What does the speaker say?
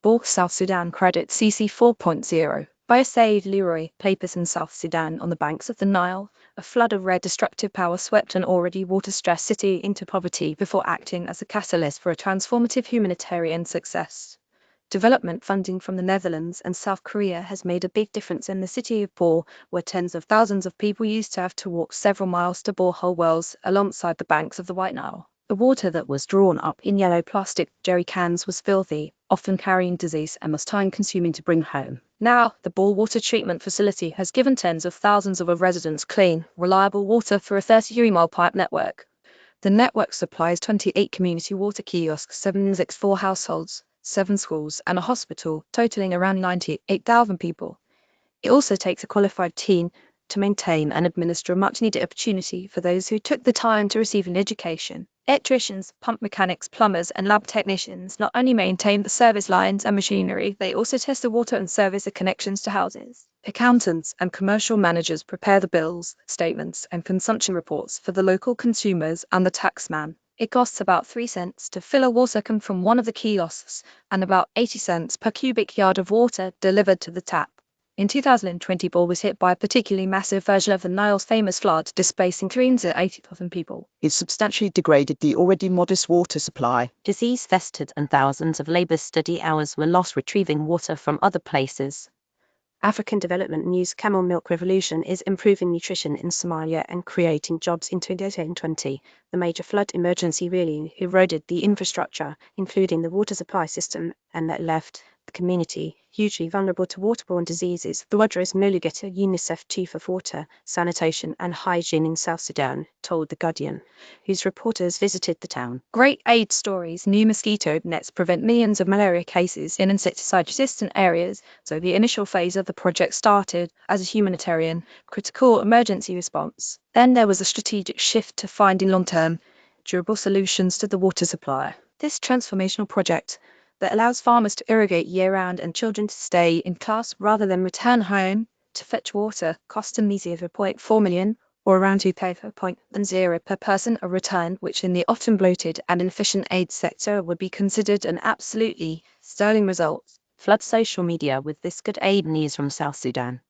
Bore South Sudan Credit CC 4.0 by Said Leroy, Playpus in South Sudan on the banks of the Nile. A flood of red destructive power swept an already water-stressed city into poverty before acting as a catalyst for a transformative humanitarian success. Development funding from the Netherlands and South Korea has made a big difference in the city of Bore, where tens of thousands of people used to have to walk several miles to borehole wells alongside the banks of the White Nile. The water that was drawn up in yellow plastic jerry cans was filthy, often carrying disease, and was time-consuming to bring home. Now, the Bore water treatment facility has given tens of thousands of residents clean, reliable water through a 33-mile pipe network. The network supplies 28 community water kiosks, 764 households, 7 schools, and a hospital, totaling around 98,000 people. It also takes a qualified team to maintain and administer a much-needed opportunity for those who took the time to receive an education. Electricians, pump mechanics, plumbers, and lab technicians not only maintain the service lines and machinery, they also test the water and service the connections to houses. Accountants and commercial managers prepare the bills, statements, and consumption reports for the local consumers and the taxman. It costs about 3 cents to fill a water can from one of the kiosks and about 80 cents per cubic yard of water delivered to the tap. In 2020, Bore was hit by a particularly massive version of the Nile's famous flood, displacing 380,000 people. It substantially degraded the already modest water supply. Disease festered and thousands of labor study hours were lost retrieving water from other places. African Development News Camel Milk Revolution is improving nutrition in Somalia and creating jobs in 2020. The major flood emergency really eroded the infrastructure, including the water supply system, and that left the community hugely vulnerable to waterborne diseases. The Wadros Mulugeta, UNICEF chief of water, sanitation and hygiene in South Sudan, told The Guardian, whose reporters visited the town. Great aid stories. New mosquito nets prevent millions of malaria cases in insecticide-resistant areas, so the initial phase of the project started as a humanitarian, critical emergency response. Then there was a strategic shift to finding long-term, durable solutions to the water supply. This transformational project that allows farmers to irrigate year-round and children to stay in class rather than return home to fetch water cost them easy of 0.4 million, or around 2.0 per person a return, which in the often bloated and inefficient aid sector would be considered an absolutely sterling result. Flood social media with this good aid news from South Sudan.